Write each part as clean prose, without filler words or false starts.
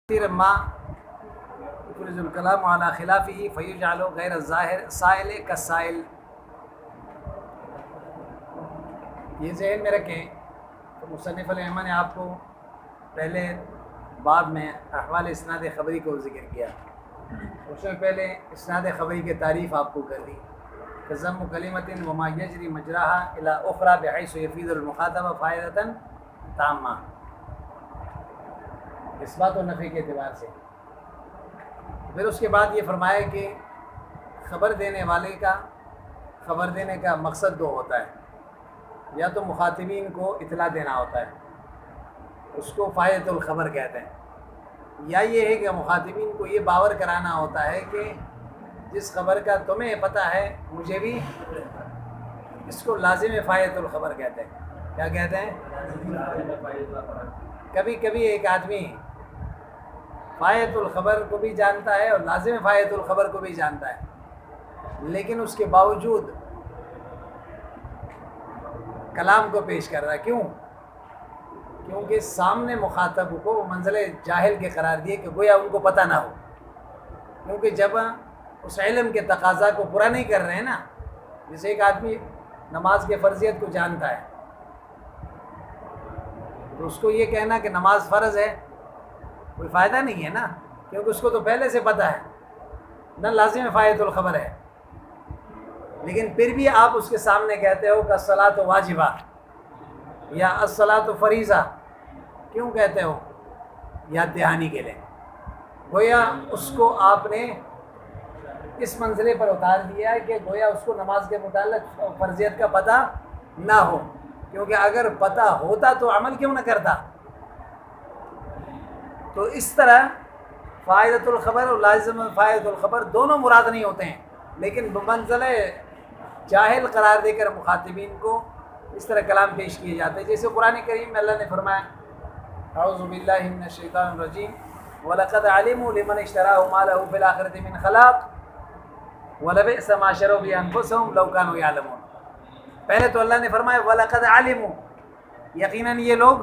كثيرا ما يفرز الكلام على خلافه فيجعل غير الظاہر سائل كالسائل. یہ ذہن میں رکھیں تو مصنف الرحمٰن نے آپ کو پہلے باب میں احوال اسناد خبری کو ذکر کیا. اس میں پہلے اسناد خبری کی تعریف آپ کو کر دی کہ ضم کلمۃ وما یجری مجراها الى اخرى بحيث يفيد المخاطب فائدۃ تامہ، اس بات و نفی کے اعتبار سے. پھر اس کے بعد یہ فرمایا کہ خبر دینے والے کا خبر دینے کا مقصد دو ہوتا ہے، یا تو مخاطبین کو اطلاع دینا ہوتا ہے، اس کو فائدۃ الخبر کہتے ہیں، یا یہ ہے کہ مخاطبین کو یہ باور کرانا ہوتا ہے کہ جس خبر کا تمہیں پتہ ہے مجھے بھی، اس کو لازم فائدۃ الخبر کہتے ہیں. کیا کہتے ہیں؟ کبھی کبھی ایک آدمی فائدۃ الخبر کو بھی جانتا ہے اور لازم فائدۃ الخبر کو بھی جانتا ہے، لیکن اس کے باوجود کلام کو پیش کر رہا ہے. کیوں؟ کیونکہ سامنے مخاطب کو وہ منزل جاہل کے قرار دیے کہ گویا ان کو پتہ نہ ہو، کیونکہ جب اس علم کے تقاضا کو پورا نہیں کر رہے ہیں نا. جیسے ایک آدمی نماز کے فرضیت کو جانتا ہے تو اس کو یہ کہنا کہ نماز فرض ہے کوئی فائدہ نہیں ہے نا، کیونکہ اس کو تو پہلے سے پتہ ہے، نہ لازم فائدۃ الخبر ہے. لیکن پھر بھی آپ اس کے سامنے کہتے ہو کہ الصلاۃ واجبہ یا الصلاۃ فریضہ. کیوں کہتے ہو؟ یاد دہانی کے لیے. گویا اس کو آپ نے اس منزلے پر اتار دیا ہے کہ گویا اس کو نماز کے متعلق فرضیت کا پتہ نہ ہو، کیونکہ اگر پتہ ہوتا تو عمل کیوں نہ کرتا. تو اس طرح فائدۃ الخبر اور لازم فائدۃ الخبر دونوں مراد نہیں ہوتے ہیں، لیکن بمنزل جاہل قرار دے کر مخاطبین کو اس طرح کلام پیش کیے جاتے ہیں. جیسے قرآن کریم میں اللہ نے فرمایا اعوذ باللہ من الشیطان الرجیم وَلَقَدْ عَلِمُوا لِمَنِ اشْتَرَاهُ مَا لَهُ فِي الْآخِرَةِ مِنْ خَلَاقٍ وَلَبِئْسَ مَا شَرَوْا بِأَنفُسِهُمْ لَوْ كَانُوا يَعْلَمُونَ. پہلے تو اللہ نے فرمایا وَلَقَدْ عَلِمُوا، یقیناً یہ لوگ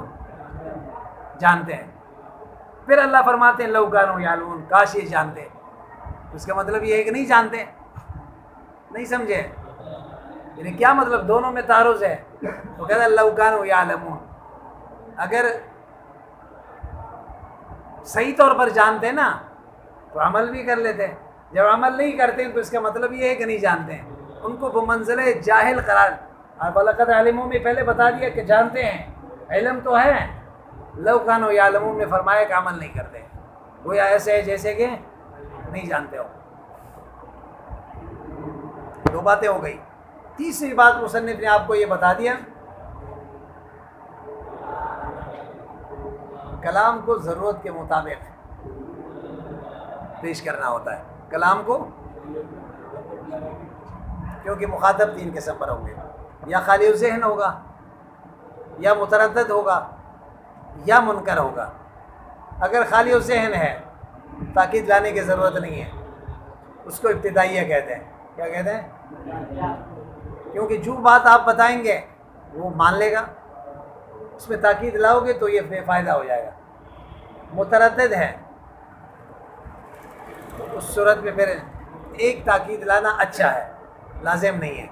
جانتے ہیں. پھر اللہ فرماتے ہیں لَوْ كَانُوا يَعْلَمُونَ، کاش یہ جانتے. اس کا مطلب یہ ہے کہ نہیں جانتے. نہیں سمجھے؟ یعنی کیا مطلب؟ دونوں میں تعارض ہے. تو کہتا ہے لَوْ كَانُوا يَعْلَمُونَ، اگر صحیح طور پر جانتے نا تو عمل بھی کر لیتے. جب عمل نہیں کرتے تو اس کا مطلب یہ ہے کہ نہیں جانتے ہیں. ان کو بمنزل جاہل قرار. اور وَلَقَدْ عَلِمُوا میں پہلے بتا دیا کہ جانتے ہیں، علم تو ہے. لَوْ كَانُوا يَعْلَمُونَ میں فرمایا کہ عمل نہیں کرتے. گویا ایسے ہے جیسے کہ نہیں جانتے ہو. دو باتیں ہو گئی. تیسری بات مصنف نے آپ کو یہ بتا دیا کلام کو ضرورت کے مطابق پیش کرنا ہوتا ہے. کلام کو، کیونکہ مخاطب تین قسم پر ہوں گے، یا خالی الذہن ہوگا، یا متردد ہوگا، یا منکر ہوگا. اگر خالی الذہن ہے تاکید لانے کی ضرورت نہیں ہے، اس کو ابتدائیہ کہتے ہیں. کیا کہتے ہیں؟ کیونکہ جو بات آپ بتائیں گے وہ مان لے گا، اس میں تاکید لاؤ گے تو یہ بے فائدہ ہو جائے گا. متردد ہے تو اس صورت میں پھر ایک تاکید لانا اچھا ہے، لازم نہیں ہے.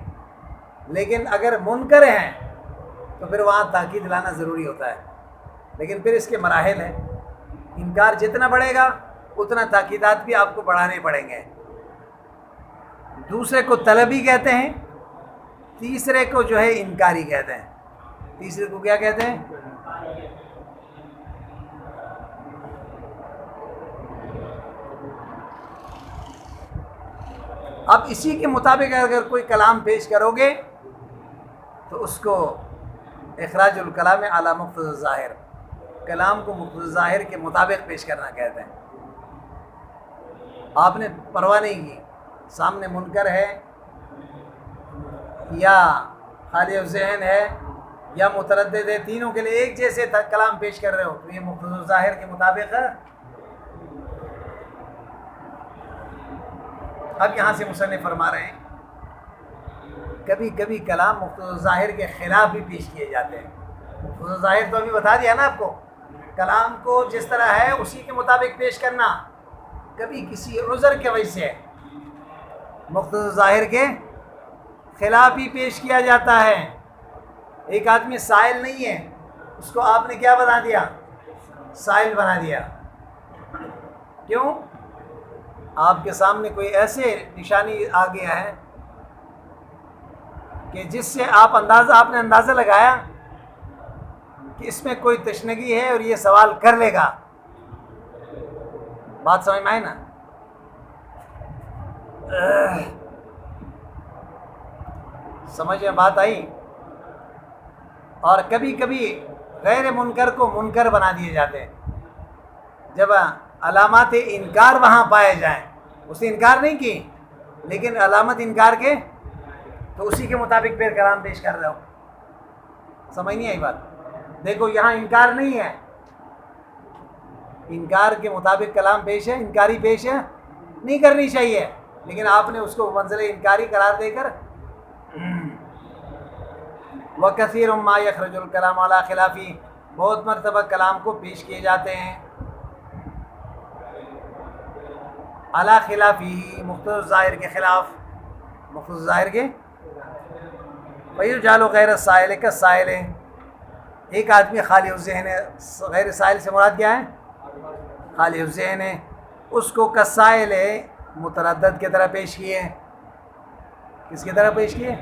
لیکن اگر منکر ہیں تو پھر وہاں تاکید لانا ضروری ہوتا ہے. لیکن پھر اس کے مراحل ہیں. انکار جتنا بڑھے گا اتنا تاکیدات بھی آپ کو بڑھانے پڑیں گے. دوسرے کو طلبی کہتے ہیں، تیسرے کو جو ہے انکاری کہتے ہیں. تیسرے کو کیا کہتے ہیں؟ اب اسی کے مطابق اگر کوئی کلام پیش کرو گے تو اس کو اخراج الکلام علی مقتضی الظاہر، کلام کو مقتضی الظاہر کے مطابق پیش کرنا کہتے ہیں. آپ نے پرواہ نہیں کی، سامنے منکر ہے یا خالی الذہن ہے یا متردد ہے، تینوں کے لیے ایک جیسے کلام پیش کر رہے ہو تو یہ مقتضی الظاہر کے مطابق ہے. اب یہاں سے مصنف فرما رہے ہیں کبھی کبھی کلام مقتضی الظاہر کے خلاف بھی پیش کیے جاتے ہیں. مقتضی الظاہر تو ابھی بتا دیا نا آپ کو، کلام کو جس طرح ہے اسی کے مطابق پیش کرنا. کبھی کسی عذر کی وجہ سے مقتضی ظاہر کے خلاف ہی پیش کیا جاتا ہے. ایک آدمی سائل نہیں ہے، اس کو آپ نے کیا بنا دیا؟ سائل بنا دیا. کیوں؟ آپ کے سامنے کوئی ایسے نشانی آ گیا ہے کہ جس سے آپ نے اندازہ لگایا کہ اس میں کوئی تشنگی ہے اور یہ سوال کر لے گا. بات سمجھ میں آئی نا؟ سمجھ میں بات آئی؟ اور کبھی کبھی غیر منکر کو منکر بنا دیے جاتے ہیں. جب علامات انکار وہاں پائے جائیں، اس نے انکار نہیں کی لیکن علامت انکار کے، تو اسی کے مطابق پھر کلام پیش کر رہا ہوں. سمجھ نہیں آئی بات؟ دیکھو یہاں انکار نہیں ہے، انکار کے مطابق کلام پیش ہے، انکاری پیش ہے نہیں کرنی چاہیے، لیکن آپ نے اس کو منزل انکاری قرار دے کر وَكَثِيرٌ مَا يَخْرُجُ الْكَلَامُ عَلَى خِلَافِهِ، بہت مرتبہ کلام کو پیش کیے جاتے ہیں علی خلافی، مقتضی ظاہر کے خلاف، مقتضی ظاہر کے. وَيُجْعَلُ غَيْرَ السَّائِلِ كَالسَّائِلِ، ایک آدمی خالی الذہن ہے. غیر سائل سے مراد کیا ہے؟ خالی الذہن ہے. اس کو کالسائل متردد کی طرح پیش کیے. کس کی طرح پیش کیے؟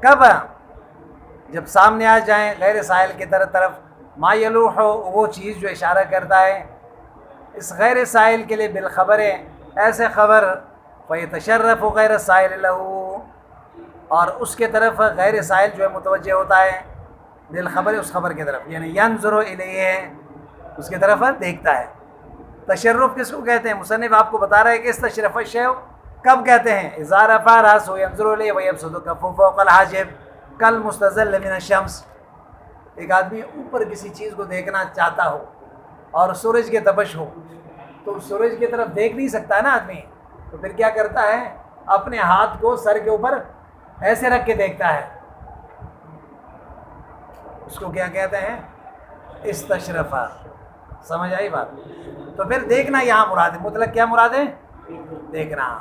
کب؟ جب سامنے آ جائیں غیر سائل کی طرف ما یلوح، وہ چیز جو اشارہ کرتا ہے اس غیر سائل کے لیے بالخبر ہے، ایسے خبر فیتشرف غیر سائل لہو، اور اس کے طرف غیر سائل جو ہے متوجہ ہوتا ہے بالخبر، اس خبر کی طرف، یعنی ینظر الیہ، اس کی طرف دیکھتا ہے. تشرف کس کو کہتے ہیں؟ مصنف آپ کو بتا رہا ہے کہ اس تشرف الشیء کب کہتے ہیں؟ اذا رفع راسه ینظر الیہ ویبسط کفه فوق الحاجب کالمستظل من الشمس. ایک آدمی اوپر کسی چیز کو دیکھنا چاہتا ہو اور سورج کی تپش ہو، تو سورج کی طرف دیکھ نہیں سکتا نا آدمی، تو پھر کیا کرتا ہے؟ اپنے ہاتھ کو سر کے اوپر ایسے رکھ کے دیکھتا ہے. اس کو کیا کہتے ہیں؟ استشرفہ. سمجھ آئی بات؟ تو پھر دیکھنا یہاں مراد ہے. مطلق کیا مراد ہے؟ دیکھنا.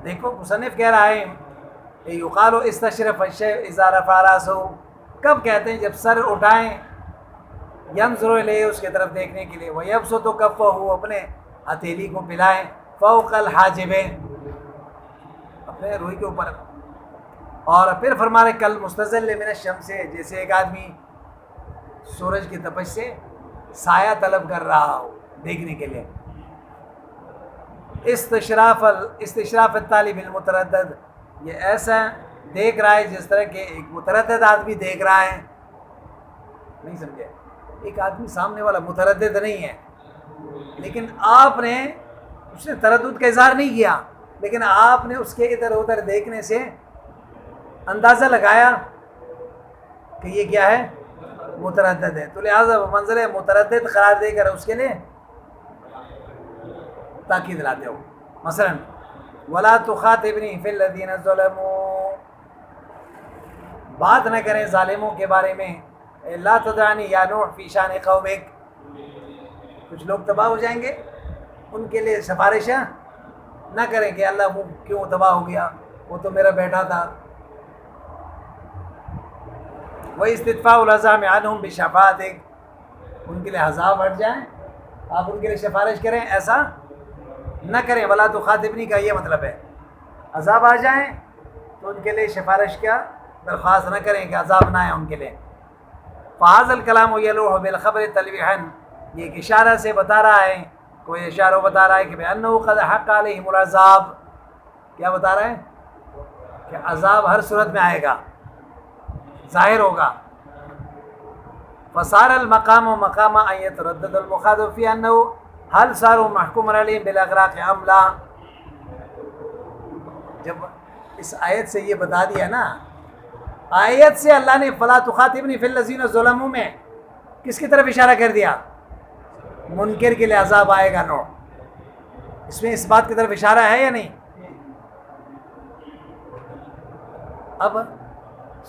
دیکھو مصنف کہہ رہا ہے یقال استشرف الشیء اذا رفع راسہ، کب کہتے ہیں؟ جب سر اٹھائیں ینظر الیہ، اس کی طرف دیکھنے کے لیے، ویبسط کفہ، اپنے ہتھیلی کو پھیلائیں، فوق الحاجب، اپنے روئی کے اوپر. اور پھر فرما رہے کل مستظل من الشمس، جیسے ایک آدمی سورج کی تپش سے سایہ طلب کر رہا ہو دیکھنے کے لیے. استشراف الطالب المتردد، یہ ایسا دیکھ رہا ہے جس طرح کہ ایک متردد آدمی دیکھ رہا ہے. نہیں سمجھے؟ ایک آدمی سامنے والا متردد نہیں ہے، لیکن آپ نے اس نے تردد کا اظہار نہیں کیا، لیکن آپ نے اس کے ادھر ادھر دیکھنے سے اندازہ لگایا کہ یہ کیا ہے؟ متردد ہے. تو لہٰذا منظر متردد قرار دے کر اس کے لیے تاکید لاتے ہو. مثلا وَلَا تُخَاطِبْنِي فِي الَّذِينَ ظَلَمُوا، بات نہ کریں ظالموں کے بارے میں. لا تدعانی یا نوح فی شان قومک، کچھ لوگ تباہ ہو جائیں گے، ان کے لیے سفارشیں نہ کریں کہ اللہ وہ کیوں تباہ ہو گیا، وہ تو میرا بیٹا تھا. وَإِسْتِدْفَاءُ الْعَذَابِ عَنْهُمْ بِشَفَاعَتِكَ، ان کے لیے عذاب ہٹ جائیں آپ ان کے لیے سفارش کریں، ایسا نہ کریں. ولا تخاطبنی کا یہ مطلب ہے عذاب آ جائیں تو ان کے لیے سفارش کا درخواست نہ کریں کہ عذاب نہ آئے ان کے لیے. فَهَذَا الْكَلَامُ يَلُوحُ بِالْخَبْرِ تَلْوِيحًا، یہ ایک اشارہ سے بتا رہا ہے، کوئی اشارہ بتا رہا ہے کہ بِأَنَّهُ قَدْ حَقَّ عَلَيْهِمُ الْعَذَابُ، کیا بتا رہا ہے؟ کہ عذاب ہر صورت میں آئے گا، ظاہر ہوگا. فصار المقام مقام ان يتردد المخاطب في انه هل صاروا محكوما عليهم بالاغراق ام لا. جب اس آیت سے یہ بتا دیا نا، آیت سے اللہ نے فلا تخاطبنی فی الذین ظلموا میں کس کی طرف اشارہ کر دیا؟ منکر کے لیے عذاب آئے گا. نو، اس میں اس بات کی طرف اشارہ ہے یا نہیں؟ اب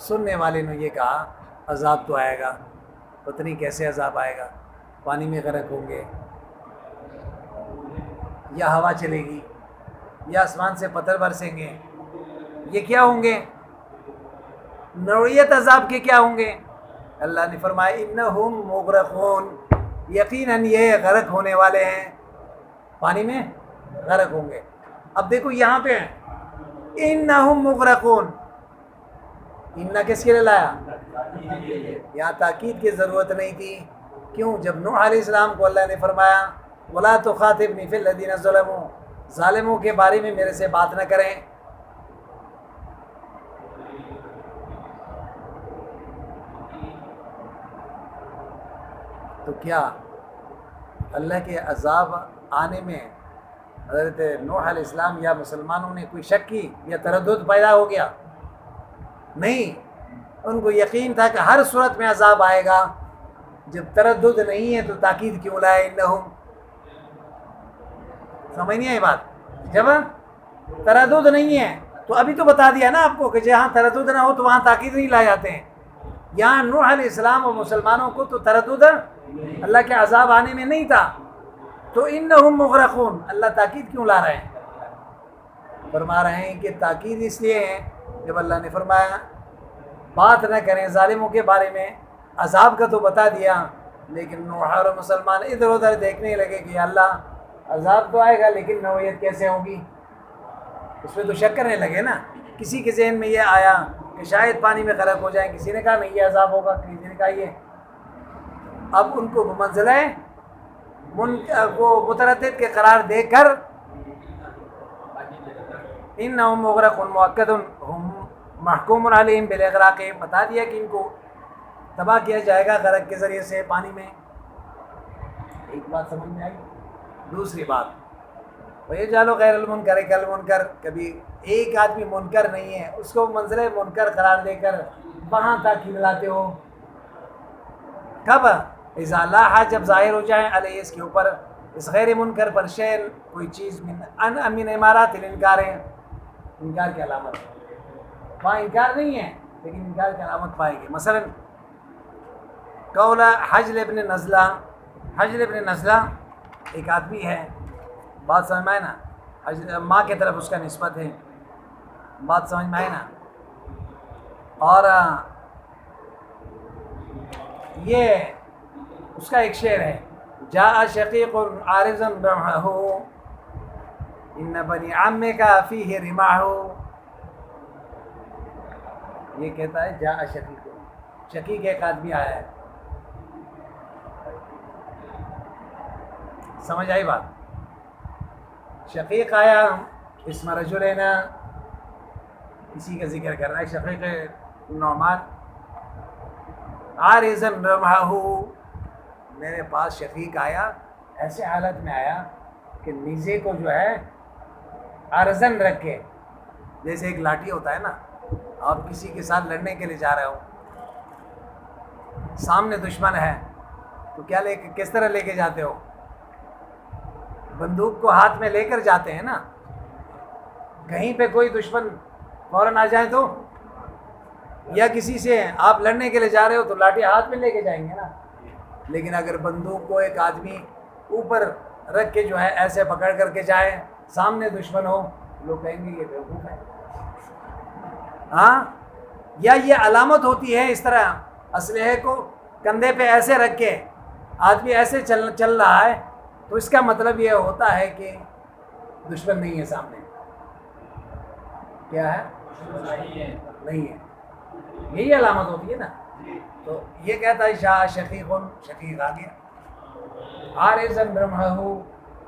سننے والے نے یہ کہا عذاب تو آئے گا، پتہ نہیں کیسے عذاب آئے گا، پانی میں غرق ہوں گے، یا ہوا چلے گی، یا آسمان سے پتھر برسیں گے، یہ کیا ہوں گے؟ نوعیت عذاب کے کیا ہوں گے؟ اللہ نے فرمایا انہم مغرقون، یقیناً یہ غرق ہونے والے ہیں، پانی میں غرق ہوں گے۔ اب دیکھو یہاں پہ انہم مغرقون، انہ کس کے لیے لایا؟ یہاں تاکید کی ضرورت نہیں تھی۔ کیوں؟ جب نوح علیہ السلام کو اللہ نے فرمایا وَلَا تُخَاطِبْنِي فِي الَّذِينَ ظَلَمُوا، ظالموں کے بارے میں میرے سے بات نہ کریں، تو کیا اللہ کے عذاب آنے میں حضرت نوح علیہ السلام یا مسلمانوں نے کوئی شک کی یا تردد پیدا ہو گیا؟ نہیں، ان کو یقین تھا کہ ہر صورت میں عذاب آئے گا۔ جب تردد نہیں ہے تو تاکید کیوں لائے انہم؟ سمجھ نہیں آئی بات؟ جب تردد نہیں ہے تو ابھی تو بتا دیا نا آپ کو کہ جہاں تردد نہ ہو تو وہاں تاکید نہیں لائے جاتے ہیں۔ یہاں نوح علیہ السلام اور مسلمانوں کو تو تردد اللہ کے عذاب آنے میں نہیں تھا، تو انہم مغرقون اللہ تاکید کیوں لا رہے ہیں؟ فرما رہے ہیں کہ تاکید اس لیے ہے، جب اللہ نے فرمایا بات نہ کریں ظالموں کے بارے میں، عذاب کا تو بتا دیا، لیکن نوح اور مسلمان ادھر ادھر دیکھنے لگے کہ اللہ عذاب تو آئے گا لیکن نوعیت کیسے ہوگی، اس میں تو شک کرنے لگے نا۔ کسی کے ذہن میں یہ آیا کہ شاید پانی میں غرق ہو جائیں، کسی نے کہا نہیں یہ عذاب ہوگا، کسی نے کہا یہ۔ اب ان کو منزلہ وہ متردد کے قرار دے کر انہم مغرقون مؤکد ہم محکوم علیہم بالاغراق، بتا دیا کہ ان کو تباہ کیا جائے گا غرق کے ذریعے سے پانی میں۔ ایک بات سمجھ میں آئی؟ دوسری بات وَيَجْعَلُ غَيْرَ الْمُنْكَرِ كَالْمُنْكَرِ، کبھی ایک آدمی منکر نہیں ہے اس کو منزلہ منکر قرار دے کر وہاں تک لاتے ہو۔ کب؟ اذا لاح، جب ظاہر ہو جائے علیہ اس کے اوپر، اس غیر منکر پر شیء کوئی چیز من امارات الانکار ہے، انکار کی علامت، وہاں انکار نہیں ہے لیکن انکار کی علامت پائے گی۔ مثلا قول حجل ابن نزلہ، حجل ابن نزلہ ایک آدمی ہے، بات سمجھ میں آئے نا، ماں کی طرف اس کا نسبت ہے، بات سمجھ میں آئے نا۔ اور یہ اس کا ایک شعر ہے جاء شقیق عارضا رمحہ ان بنی عمک فیہ رماح، یہ کہتا ہے جاء شقیق، شقیق ایک آدمی آیا ہے۔ سمجھ آئی بات؟ شقیق آیا، اسم رجلین، اسی کا ذکر کر رہا ہے، شقیق نعمان، عارضا رمحہ، میرے پاس شقیق آیا، ایسے حالت میں آیا کہ نیزے کو جو ہے عرضن رکھ کے، جیسے ایک لاٹھی ہوتا ہے نا، آپ کسی کے ساتھ لڑنے کے لیے جا رہے ہو، سامنے دشمن ہے تو کیا لے کے کس طرح لے کے جاتے ہو؟ بندوق کو ہاتھ میں لے کر جاتے ہیں نا، کہیں پہ کوئی دشمن فوراً آ جائے تو، یا کسی سے آپ لڑنے کے لیے جا رہے ہو تو لاٹھی ہاتھ میں لے کے جائیں گے نا، لیکن اگر بندوق کو ایک آدمی اوپر رکھ کے جو ہے ایسے پکڑ کر کے جائے، سامنے دشمن ہو، لوگ کہیں گے یہ بیوقوف ہے۔ ہاں، یا یہ علامت ہوتی ہے اس طرح اسلحے کو کندھے پہ ایسے رکھ کے آدمی ایسے چل رہا ہے تو اس کا مطلب یہ ہوتا ہے کہ دشمن نہیں ہے سامنے۔ کیا ہے؟ نہیں ہے، یہی علامت ہوتی ہے نا۔ تو یہ کہتا ہے شاہ شقیق، شقیق آ گیا، عارضا رمحہ،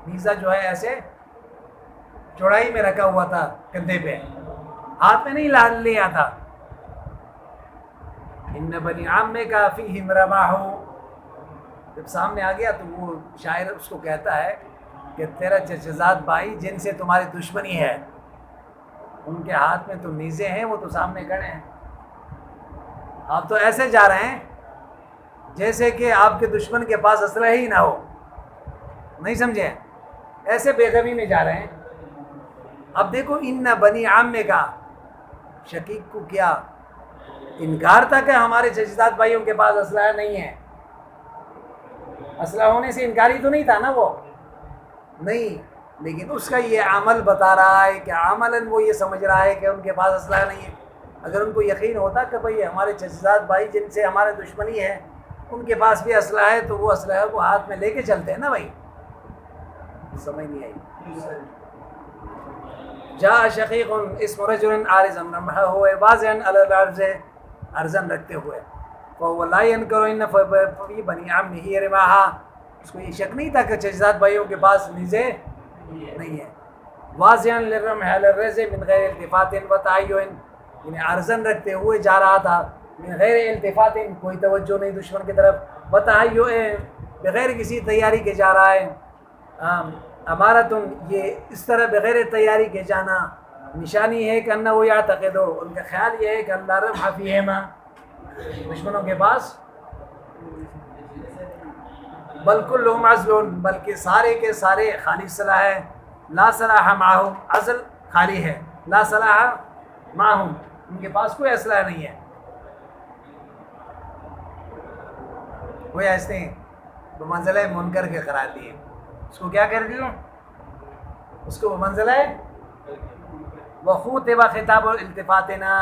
نیزہ جو ہے ایسے چوڑائی میں رکھا ہوا تھا کندھے پہ، ہاتھ میں نہیں لیا تھا۔ ان بنی عمک فیہم رماح، جب سامنے آ گیا تو وہ شاعر اس کو کہتا ہے کہ تیرا چچزاد بھائی جن سے تمہاری دشمنی ہے ان کے ہاتھ میں تو نیزے ہیں، وہ تو سامنے کھڑے ہیں، آپ تو ایسے جا رہے ہیں جیسے کہ آپ کے دشمن کے پاس اسلحہ ہی نہ ہو، نہیں سمجھے؟ ایسے بے غمی میں جا رہے ہیں۔ اب دیکھو ان بنی عمک، شقیق کو کیا انکار تھا کہ ہمارے چچزاد بھائیوں کے پاس اسلحہ نہیں ہے، اسلحہ ہونے سے انکاری تو نہیں تھا نا وہ، نہیں، لیکن اس کا یہ عمل بتا رہا ہے کہ عملاً وہ یہ سمجھ رہا ہے کہ ان کے پاس اسلحہ نہیں ہے۔ اگر ان کو یقین ہوتا کہ بھئی ہمارے چچزاد بھائی جن سے ہمارے دشمنی ہے ان کے پاس بھی اسلحہ ہے تو وہ اسلحہ کو ہاتھ میں لے کے چلتے ہیں نا بھائی، سمجھ نہیں آئی۔ جاء شقیق اسم رجل عارضا رمحه واضعا على الارض، ارزن رکھتے ہوئے، فهو لا ينكر ان في بني عمه رماحا، اس کو یہ شک نہیں تھا کہ چچزاد بھائیوں کے پاس نیزے نہیں ہے۔ واضعا للرمح على الرز من غیر التفات وتعین، یعنی ارزن رکھتے ہوئے جا رہا تھا، من غیر التفات، کوئی توجہ نہیں دشمن کی طرف، وتعین، بغیر کسی تیاری کے جا رہا ہے۔ امارتن، یہ اس طرح بغیر تیاری کے جانا نشانی ہے کہ انہو یعتقد، ان کا خیال یہ ہے کہ اللہ رمح فیہما، دشمنوں کے پاس، بل کلہم عزل، بلکہ سارے کے سارے خالی صلاح ہے، لا صلاح معہم، عزل خالی ہے، لا صلاح معہم، ان کے پاس کوئی اسلحہ نہیں ہے۔ کوئی ایسے بمنزلہ منکر کے قرار دیے، اس کو کیا کر دیا؟ اس کو بمنزلہ وخوطب خطاب التفاتنا،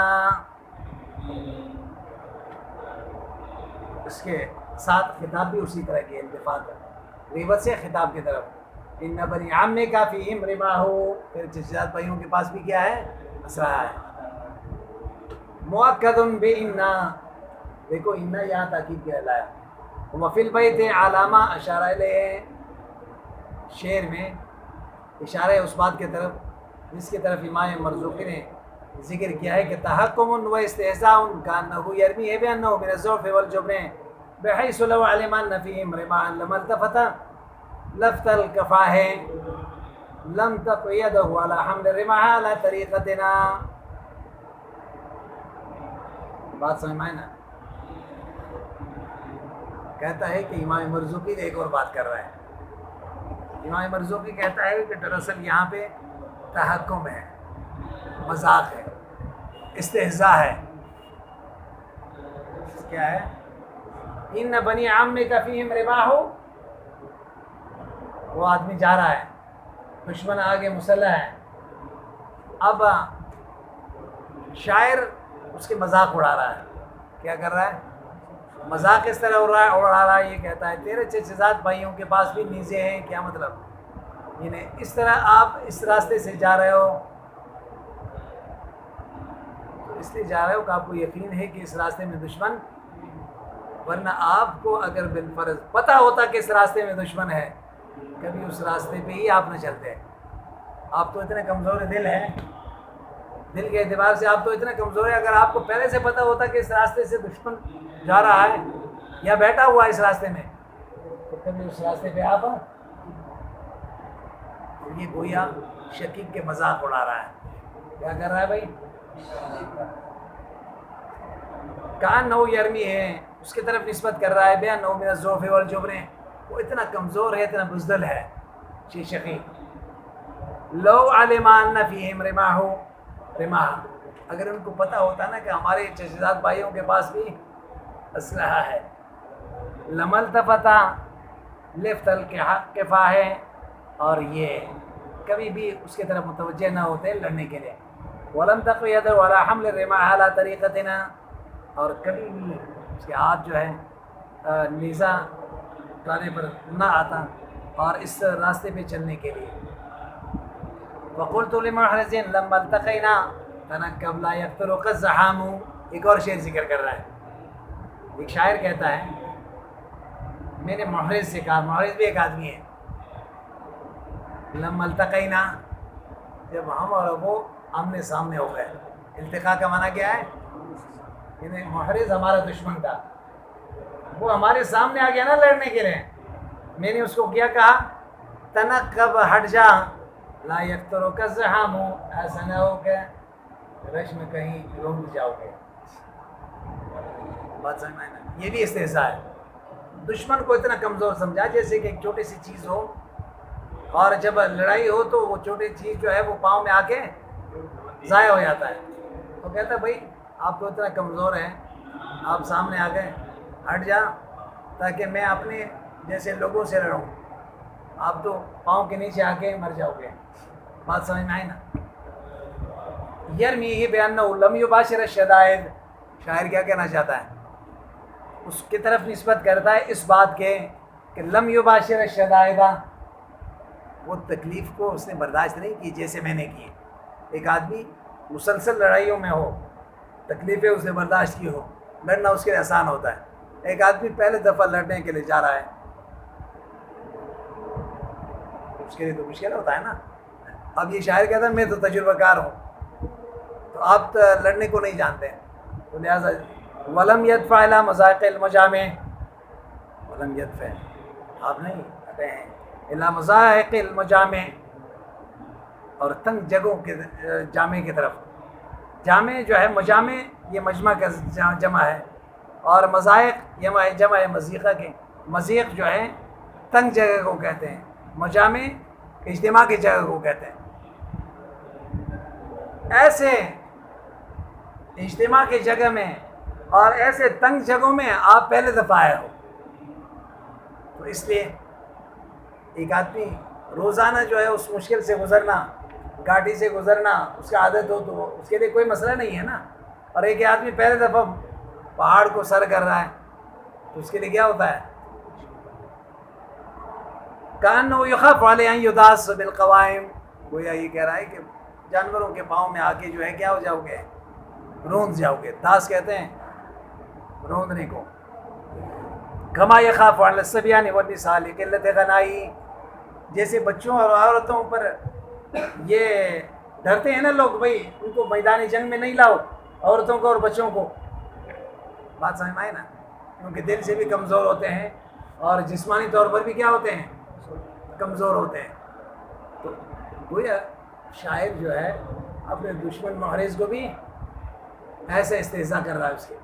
اس کے ساتھ خطاب بھی اسی طرح کی التفات، غیبت سے خطاب کی طرف، ان بنی عمہ کا فیہم رماح، پھر چچزاد بھائیوں کے پاس بھی کیا ہے؟ اسلحہ ہے۔ مؤکد بإنا، دیکھو انا یہاں تاکید کیا لایا، وفی البیت علامہ اشارہ الیہ، شعر میں اشارہ ہے اس بات کی طرف جس کی طرف امام مرزوقی نے ذکر کیا ہے کہ تحکم و استہزاء کانہ یرمی بانہ من الضعف والجبن بحیث لو علم ان فیہم رماحا لما التفت لفت الکفاہ لم تق یدہ علی حمل الرماح علی طریقتنا۔ بات سمجھ میں نا؟ کہتا ہے کہ امام مرزوقی ایک اور بات کر رہا ہے۔ امام مرزوقی کہتا ہے کہ دراصل یہاں پہ تحکم ہے، مذاق ہے، استہزاء ہے۔ کیا ہے؟ ان بنی عمہ کا فیہم رماح، وہ آدمی جا رہا ہے، دشمن آگے مسلح ہے، اب شاعر اس کے مذاق اڑا رہا ہے۔ کیا کر رہا ہے؟ مذاق اس طرح اڑا رہا ہے، یہ کہتا ہے تیرے چچزاد بھائیوں کے پاس بھی نیزے ہیں، کیا مطلب، یعنی اس طرح آپ اس راستے سے جا رہے ہو، اس لیے جا رہے ہو کہ آپ کو یقین ہے کہ اس راستے میں دشمن، ورنہ آپ کو اگر بالفرض پتہ ہوتا کہ اس راستے میں دشمن ہے کبھی اس راستے پہ ہی آپ نہ چلتے۔ آپ تو اتنے کمزور دل ہیں، دل کے اعتبار سے آپ تو اتنے کمزور ہیں، اگر آپ کو پہلے سے پتہ ہوتا کہ اس راستے سے دشمن جا رہا ہے یا بیٹھا ہوا ہے اس راستے میں تو کبھی اس راستے پہ آپ، یہ گویا شقیق کے مذاق اڑا رہا ہے۔ کیا کر رہا ہے بھائی؟ کانہ یرمی ہے، اس کی طرف نسبت کر رہا ہے، بانہ من الضعف والجبن، وہ اتنا کمزور ہے، اتنا بزدل ہے یہ شقیق۔ لو علم ان فیہم رماح، اگر ان کو پتہ ہوتا نا کہ ہمارے چچزاد بھائیوں کے پاس بھی اسلحہ ہے، لما التفت لفت الکفاہ، اور یہ کبھی بھی اس کی طرف متوجہ نہ ہوتے لڑنے کے لیے، ولم تق یدہ علی حمل الرماح علی طریقتنا، اور کبھی بھی اس کے ہاتھ جو ہے نیزہ اٹھانے پر نہ آتا اور اس راستے پہ چلنے کے لیے۔ وقلت لمحرز لما التقینا تنکب لا یقتلک الزحام، ایک اور شعر ذکر کر رہا ہے۔ ایک شاعر کہتا ہے میں نے محرز سے کہا، محرز بھی ایک آدمی ہے، لما التقینا، جب ہم اور وہ آمنے سامنے ہو گئے، التقاء کا معنی کیا ہے؟ یعنی محرز ہمارا دشمن تھا، وہ ہمارے سامنے آ گیا نا لڑنے کے لیے، میں نے اس کو کیا کہا؟ تنقب، ہٹ جا، لا یقتلک الزحام، ایسا نہ ہو کہ رش میں کہیں روند جاؤ گے۔ بات سمجھ میں نا؟ یہ بھی استہزاء ہے، دشمن کو اتنا کمزور سمجھا جیسے کہ ایک چھوٹی سی چیز ہو اور جب لڑائی ہو تو وہ چھوٹی چیز جو ہے وہ پاؤں میں آ کے ضائع ہو جاتا ہے، تو کہتا ہے بھائی آپ تو اتنا کمزور ہیں، آپ سامنے آ گئے، ہٹ جا تاکہ میں اپنے جیسے لوگوں سے لڑوں، آپ تو پاؤں کے نیچے آ کے مر جاؤ گے. بات سمجھ میں آئی نا؟ یرمیہ بأنہ لم یباشر الشدائد، شاعر کیا کہنا چاہتا ہے؟ اس کی طرف نسبت کرتا ہے اس بات کے کہ لم یباشر الشدائد، وہ تکلیف کو اس نے برداشت نہیں کی جیسے میں نے کی. ایک آدمی مسلسل لڑائیوں میں ہو، تکلیفیں اس نے برداشت کی ہو، لڑنا اس کے لیے آسان ہوتا ہے. ایک آدمی پہلے دفعہ لڑنے کے لیے جا رہا ہے، اس کے لیے تو مشکل ہوتا ہے نا. اب یہ شاعر کہتا ہے میں تو تجربہ کار ہوں، تو آپ لڑنے کو نہیں جانتے ہیں، تو لہٰذا ولم يدفع الى مذاق المجامع، ولم يدفع، آپ نہیں کہتے ہیں الى مذاق المجامع، اور تنگ جگہوں کے جامع کی طرف. جامع جو ہے، مجامع یہ مجمع کا جمع ہے، اور مذائق یہ جمع ہے مضیقہ کے. مضیق جو ہے تنگ جگہ کو کہتے ہیں، مجامع اجتماع کی جگہ کو کہتے ہیں. ایسے اجتماع کی جگہ میں اور ایسے تنگ جگہوں میں آپ پہلے دفعہ آئے ہو، تو اس لیے ایک آدمی روزانہ جو ہے اس مشکل سے گزرنا، گاڑی سے گزرنا اس کا عادت ہو تو اس کے لیے کوئی مسئلہ نہیں ہے نا. اور ایک آدمی پہلے دفعہ پہاڑ کو سر کر رہا ہے تو اس کے لیے کیا ہوتا ہے؟ کأنہ یخاف علیہ ان یداس بالقوائم، گویا یہ کہہ رہا ہے کہ جانوروں کے پاؤں میں آ کے جو ہے کیا ہو جاؤ گے؟ روند جاؤ گے. داس کہتے ہیں روندنے کو. کما یخاف علی الصبیان والنساء لقلۃ غنائی، جیسے بچوں اور عورتوں پر یہ ڈرتے ہیں نا لوگ، بھائی ان کو میدان جنگ میں نہیں لاؤ، عورتوں کو اور بچوں کو. بات سمجھ میں آئے نا؟ کیونکہ دل سے بھی کمزور ہوتے ہیں اور جسمانی طور پر بھی کیا ہوتے ہیں؟ کمزور ہوتے ہیں. تو گویا شاعر جو ہے اپنے دشمن محرز کو بھی ایسے استہزاء کر رہا ہے اس کے.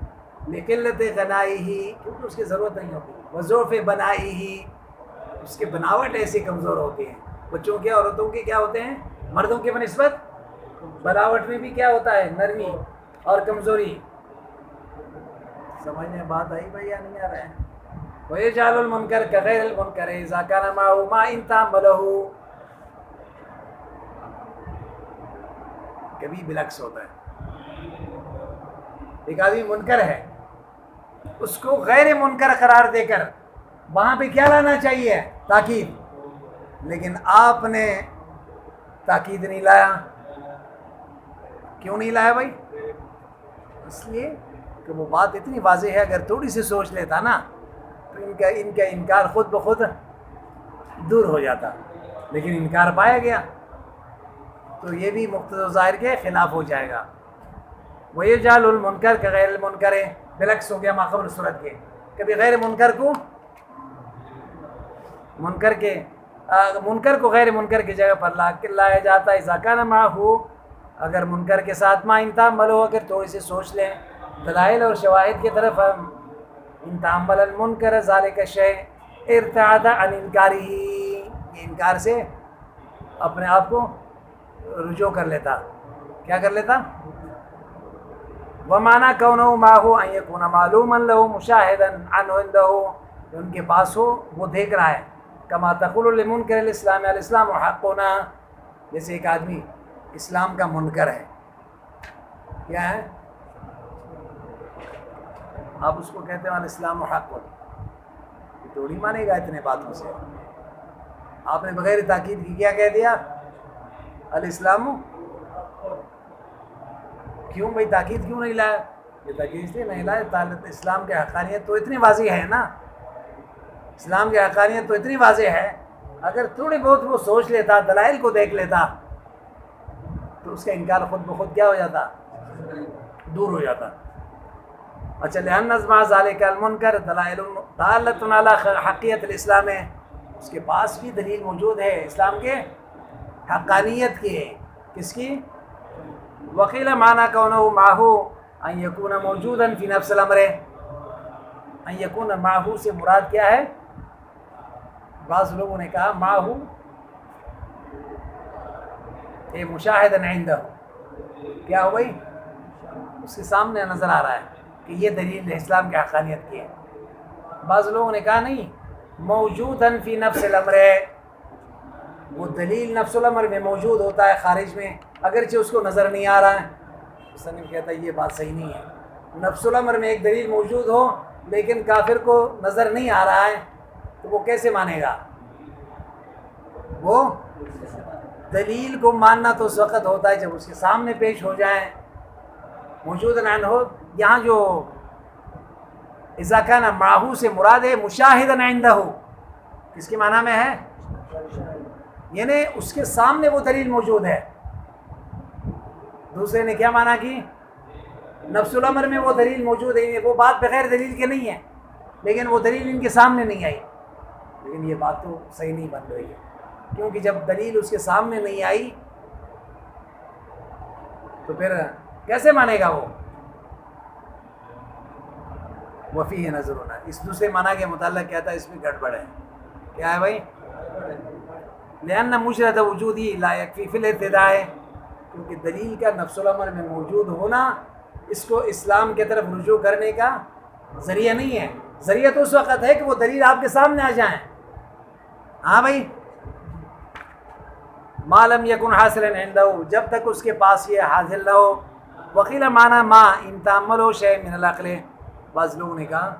لقلت غنائی ہی، کیونکہ اس کی ضرورت نہیں ہوتی. وضعف بنائی ہی، اس کی بناوٹ ایسی کمزور ہوتی ہے. بچوں کے عورتوں کے کیا ہوتے ہیں؟ مردوں کے بنسبت بناوٹ میں بھی کیا ہوتا ہے؟ نرمی اور کمزوری. سمجھ میں بات آئی بھائی یا نہیں آ رہا ہے؟ وَيَجْعَلُ الْمُنْكَرَ كَغَيْرِ الْمُنْكَرِ إِذَا كَانَ مَعَهُ مَا إِنْ تَعْمَلَهُ، کبھی بالعکس ہوتا ہے. ایک آدمی منکر ہے، اس کو غیر منکر قرار دے کر وہاں پہ کیا لانا چاہیے؟ تاکید. لیکن آپ نے تاکید نہیں لایا. کیوں نہیں لایا بھائی؟ اس لیے کہ وہ بات اتنی واضح ہے، اگر تھوڑی سی سوچ لیتا نا تو ان کا انکار خود بخود دور ہو جاتا. لیکن انکار پایا گیا تو یہ بھی مقتضی ظاہر کے خلاف ہو جائے گا. وَيَجْعَلُ الْمُنْكَرَ كَغَيْرِ الْمُنْكَرِ، بالعکس ہو گیا ماقبل صورت کے. کبھی غیر منکر کو منکر کو غیر منکر کی جگہ پر لایا جاتا ہے. اذا كان معه، اگر منکر کے ساتھ ما ان تعمل ہو، اگر تھوڑی سی سوچ لیں دلائل اور شواہد کی طرف، ہم ان تعمل المنکر ذلك الشيء ارتعد عن انکارہ، یہ انکار سے اپنے آپ کو رجوع کر لیتا. کیا کر لیتا؟ وَمَعْنَا كَوْنَهُ مَعَهُ أَنْ يَكُونَ مَعْلُومًا لَهُ مُشَاهِدًا عَنْهُ عِنْدَهُ، ان کے پاس ہو وہ دیکھ رہا ہے. كما تقول لمنکر الاسلام الاسلام حقنا، جیسے ایک آدمی اسلام کا منکر ہے، کیا ہے؟ آپ اس کو کہتے ہیں الاسلام حق، توڑی مانے گا اتنے باتوں سے؟ آپ نے بغیر تاکید کی کیا کہہ دیا؟ الاسلام. کیوں بھائی تاکید کیوں نہیں لایا؟ یہ تاکید اس لیے نہیں لایا، اسلام کی حقانیت تو اتنی واضح ہے نا، اسلام کی حقانیت تو اتنی واضح ہے، اگر تھوڑی بہت وہ سوچ لیتا، دلائل کو دیکھ لیتا تو اس کا انکار خود بخود کیا ہو جاتا؟ دور ہو جاتا. اچھا، لأن مع ذلك المنکر دلائل دالۃ علی حقیقت الاسلام ہے، اس کے پاس بھی دلیل موجود ہے اسلام کے حقانیت کی. کس کی؟ وقیل معنی کونہ معہ ان یکون موجودا فی نفس الامر، ان یکون معہ سے مراد کیا ہے؟ بعض لوگوں نے کہا معہ اے مشاہدن عندہ، کیا ہو گئی؟ اس کے سامنے نظر آ رہا ہے کہ یہ دلیل اسلام کی حقانیت کی ہے. بعض لوگوں نے کہا نہیں، موجوداً فی نفس الامر ہے، وہ دلیل نفس الامر میں موجود ہوتا ہے خارج میں، اگرچہ اس کو نظر نہیں آ رہا ہے۔ مصنف کہتا ہے یہ بات صحیح نہیں ہے، نفس الامر میں ایک دلیل موجود ہو لیکن کافر کو نظر نہیں آ رہا ہے تو وہ کیسے مانے گا؟ وہ دلیل کو ماننا تو اس وقت ہوتا ہے جب اس کے سامنے پیش ہو جائیں، موجود نہ ہو۔ یہاں جو اذا کان معہو سے مراد ہے مشاہدن عندہ، کس کے معنی میں ہے؟ یعنی اس کے سامنے وہ دلیل موجود ہے۔ دوسرے نے کیا معنی کی؟ نفس الامر میں وہ دلیل موجود ہے، وہ بات بغیر دلیل کے نہیں ہے لیکن وہ دلیل ان کے سامنے نہیں آئی، لیکن یہ بات تو صحیح نہیں بن رہی ہے، کیونکہ جب دلیل اس کے سامنے نہیں آئی تو پھر کیسے مانے گا وہ؟ وفیہ نظر ہونا، اس دوسرے معنی کے متعلق کہتا ہے اس میں گڑبڑ ہے۔ کیا ہے بھائی؟ لأن مجرد وجودی لا یکفی فی الابتداء، کیونکہ دلیل کا نفس الامر میں موجود ہونا اس کو اسلام کی طرف رجوع کرنے کا ذریعہ نہیں ہے۔ ذریعہ تو اس وقت ہے کہ وہ دلیل آپ کے سامنے آ جائیں۔ ہاں بھائی، ما لم یکن حاصلا عنده، جب تک اس کے پاس یہ حاصل نہ ہو۔ وقیل معنی ما ان تأملوا شیء من العقل، بعض لوگوں نے کہا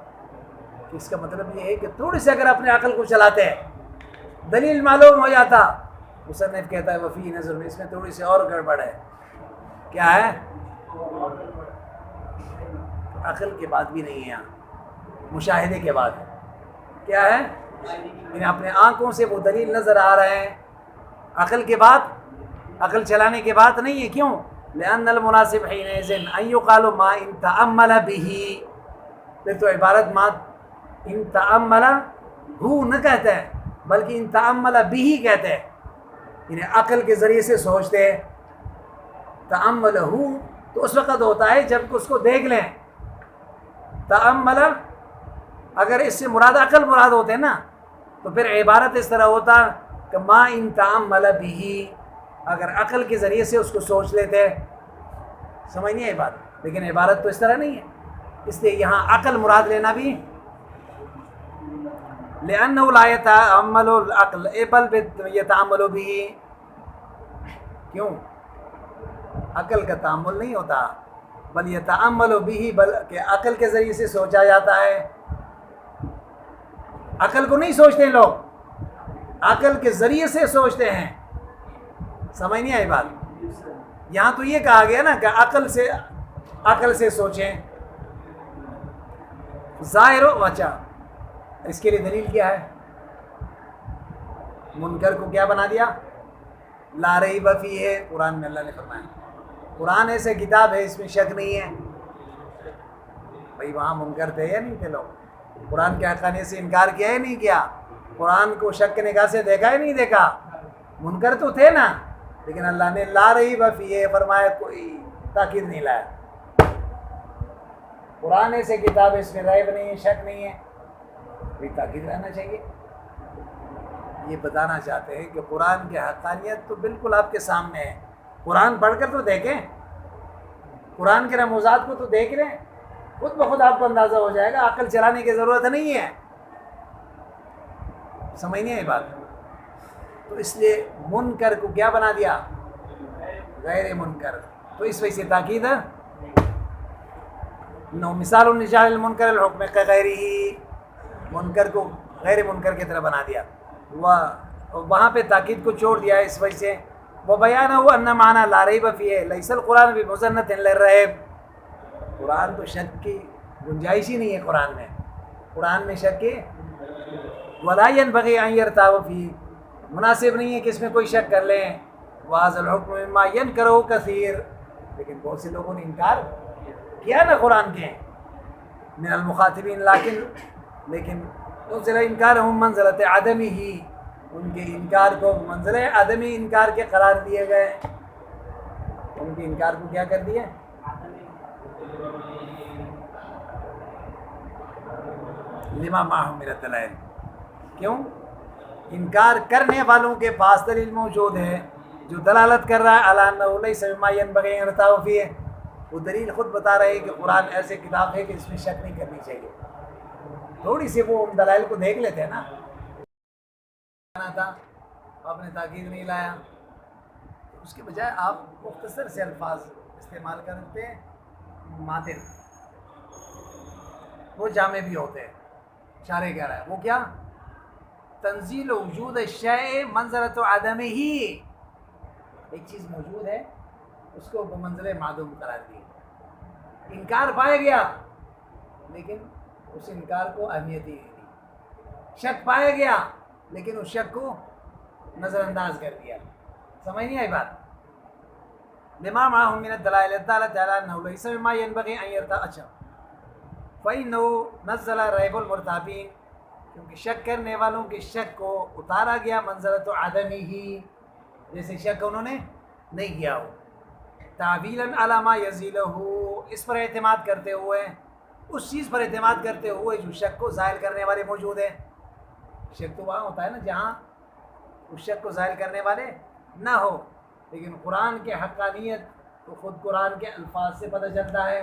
کہ اس کا مطلب یہ ہے کہ تھوڑی سی اگر اپنے عقل کو چلاتے ہیں دلیل معلوم ہو جاتا۔ مصنف کہتا ہے وفی نظر میں اس میں تھوڑی سی اور گڑبڑ ہے۔ کیا ہے؟ عقل کے بعد بھی نہیں ہے یہاں، مشاہدے کے بعد کیا ہے؟ یعنی اپنے آنکھوں سے وہ دلیل نظر آ رہے ہیں، عقل کے بعد، عقل چلانے کے بعد نہیں ہے۔ کیوں؟ لأن المناسب حينئذ ان يقال ما ان تأمل به، پھر تو عبارت ما ان تأمل ہو نہ کہتے ہیں بلکہ ان تأمل به کہتے ہیں، یعنی عقل کے ذریعے سے سوچتے ہیں۔ تأمل ہو تو اس وقت ہوتا ہے جب اس کو دیکھ لیں۔ تأمل اگر اس سے مراد عقل مراد ہوتے ہیں نا تو پھر عبارت اس طرح ہوتا کہ ما ان تأمل به، اگر عقل کے ذریعے سے اس کو سوچ لیتے۔ سمجھ نہیں ہے بات؟ لیکن عبارت تو اس طرح نہیں ہے، اس لیے یہاں عقل مراد لینا بھی لأنه لا يتأمل العقل بل يتأمل به، کیوں؟ عقل کا تعامل نہیں ہوتا، بل يتأمل به، بلکہ عقل کے ذریعے سے سوچا جاتا ہے۔ عقل کو نہیں سوچتے لوگ، عقل کے ذریعے سے سوچتے ہیں۔ سمجھ نہیں آئی بات؟ یہاں تو یہ کہا گیا نا کہ عقل سے سوچیں۔ ظاہر و اچھا، اس کے لیے دلیل کیا ہے؟ منکر کو کیا بنا دیا؟ لا ریب فیہ ہے، قرآن میں اللہ نے فرمایا۔ قرآن ایسے کتاب ہے اس میں شک نہیں ہے۔ بھائی وہاں منکر تھے یا نہیں تھے لوگ؟ قرآن کے حقانیت سے انکار کیا یا نہیں کیا؟ قرآن کو شک کے نگاہ سے دیکھا یا نہیں دیکھا؟ منکر تو تھے نا، لیکن اللہ نے لا ریب فیہ فرمایا، کوئی تاکید نہیں لایا۔ قرآن ایسے کتاب ہے اس میں ریب نہیں ہے، شک نہیں ہے، کوئی تاکید رہنا چاہیے۔ یہ بتانا چاہتے ہیں کہ قرآن کی حقانیت تو بالکل آپ کے سامنے ہے۔ قرآن پڑھ کر تو دیکھیں، قرآن کے رموزات کو تو دیکھ لیں، خود بخود آپ کو اندازہ ہو جائے گا، عقل چلانے کی ضرورت نہیں ہے۔ سمجھ نہیں ہے بات؟ تو اس لیے منکر کو کیا بنا دیا؟ غیر منکر۔ تو اس وجہ سے تاکید ہے نو مثال النجال المنکر الحکم غیری، منکر کو غیر منکر کی طرح بنا دیا، وہاں پہ تاکید کو چھوڑ دیا اس وجہ سے۔ وہ بیان ہوا ان معنی لا ریب فیہ لیس القرآن بمزنۃ للریب، قرآن تو شک کی گنجائش ہی نہیں ہے۔ قرآن میں شک کی ولا ينبغي ان يرتاب فیہ، مناسب نہیں ہے کہ اس میں کوئی شک کر لیں۔ وَهَذَا الْحُكْمُ مِمَّا يَنْكَرُهُ كَثِيرٌ، لیکن بہت سے لوگوں نے انکار کیا نا قرآن کے من المخاطبین، لیکن نزل انکارہم منزلۃ عدمی ہی، ان کے انکار کو منزلہ عدمی انکار کے قرار دیے گئے۔ ان کے انکار کو کیا کر دیا؟ لما معہم من الدلائل، کیوں؟ انکار کرنے والوں کے پاس دلیل موجود ہے جو دلالت کر رہا ہے علی انہ لیس مما ينبغي ان يرتاب فیہ، وہ دلیل خود بتا رہے ہیں کہ قرآن ایسے کتاب ہے کہ اس میں شک نہیں کرنی چاہیے۔ تھوڑی سی وہ ان دلائل کو دیکھ لیتے ہیں نا، آنا تھا، آپ نے تاکید نہیں لایا، اس کے بجائے آپ مختصر سے الفاظ استعمال کرتے ہیں ماتن، وہ جامع بھی ہوتے ہیں۔ اشارے کہہ رہا ہے وہ کیا؟ تنزیل وجود الشیء منزلۃ عدمہ ہی، ایک چیز موجود ہے اس کو بمنزلہ معدوم قرار دی، انکار پایا گیا لیکن اس انکار کو اہمیت ہی نہیں دی، شک پایا گیا لیکن اس شک کو نظر انداز کر دیا۔ سمجھ نہیں آئی بات؟ لما معهم من الدلائل الدالة على أنه ليس مما ينبغي أن يرتأى فإنه نزل ريب المرتابين، کیونکہ شک کرنے والوں کے شک کو اتارا گیا منزلۃ عدمی ہی، جیسے شک انہوں نے نہیں کیا ہو، تعویلاً علی ما یزیلہ، اس پر اعتماد کرتے ہوئے، اس چیز پر اعتماد کرتے ہوئے جو شک کو ظاہر کرنے والے موجود ہیں۔ شک تو وہاں ہوتا ہے نا جہاں اس شک کو ظاہر کرنے والے نہ ہو، لیکن قرآن کے حقانیت تو خود قرآن کے الفاظ سے پتہ چلتا ہے۔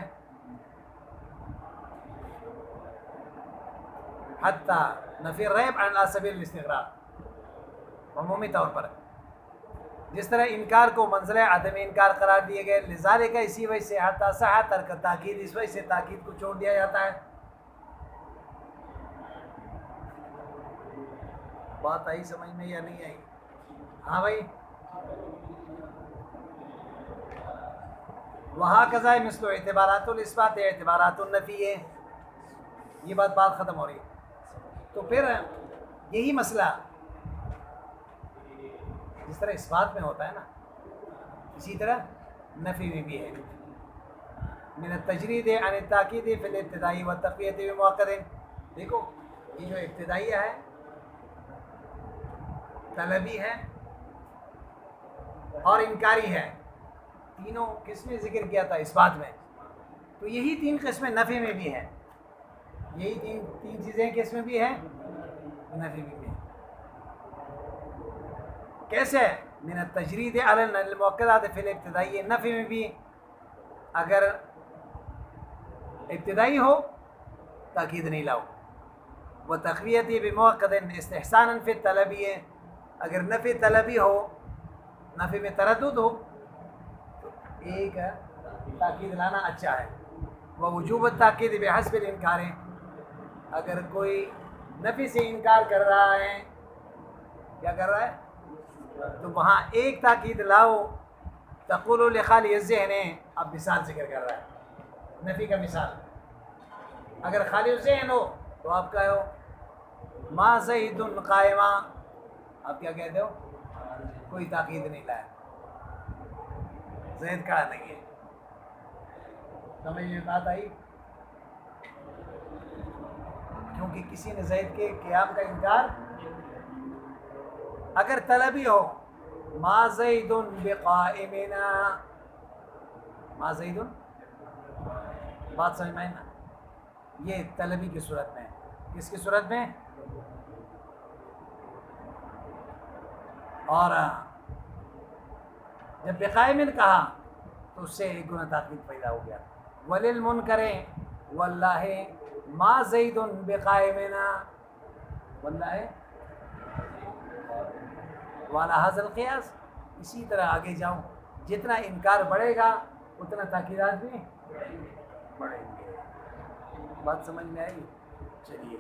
حتیٰ نفی الریب عن سبیل الاستغراق، عمومی طور پر جس طرح انکار کو منزلہ عدم انکار قرار دیے گئے، لذالک اسی وجہ سے حتیٰ صح ترک تاکید، اس وجہ سے تاکید کو چھوڑ دیا جاتا ہے۔ بات آئی سمجھ میں یا نہیں آئی؟ ہاں بھائی، وہاں قضائے مثل اعتبارات الاثبات اعتبارات النفی ہے، یہ بات ختم ہو رہی ہے۔ تو پھر یہی مسئلہ جس طرح اثبات میں ہوتا ہے نا، اسی طرح نفی میں بھی ہے۔ من التجرید عن التاکید فی الابتدائی والتقویۃ بمؤکد، دیکھو یہ جو ابتدائیہ ہے، طلبی ہے اور انکاری ہے، تینوں قسمیں ذکر کیا تھا اثبات میں، تو یہی تین قسمیں نفی میں بھی ہیں، یہی تین چیزیں کس میں بھی ہیں؟ نفی میں بھی ہیں۔ کیسے؟ من التجرید علی المؤکدات فی الابتدائی، نفی میں بھی اگر ابتدائی ہو تاکید نہیں لاؤ، وہ تقویتی بمؤکد استحسانا فی الطلبی، اگر نفی طلبی ہو، نفی میں تردد ہو تو ایک تاکید لانا اچھا ہے۔ وہ وجوب التاکید بحسب الانکار، اگر کوئی نفی سے انکار کر رہا ہے، کیا کر رہا ہے؟ تو وہاں ایک تاکید لاؤ، تقول لخالی الذہن، اب مثال ذکر کر رہا ہے، نفی کا مثال، اگر خالی الذہن ہو تو آپ کہو ما زید قائمہ، آپ کیا کہتے ہو؟ کوئی تاکید نہیں لایا، زید کھڑا نہیں ہے۔ سمجھ میں بات آئی؟ کیونکہ کسی نے زید کے قیام کا انکار اگر طلبی ہو، ما زید بقائمنا، ما زید، بات سمجھ میں آئی نا؟ یہ طلبی کی صورت میں، کس کی صورت میں؟ اور جب بقائمن کہا تو اس سے ایک گنا تاکید پیدا ہو گیا۔ وللمنکر واللہ ما زید بقائمنا، واللہ والا حاصل القیاس، اسی طرح آگے جاؤں، جتنا انکار بڑھے گا اتنا تاکیدات بھی بڑھیں گے۔ بات سمجھ میں آئی؟ چلیے۔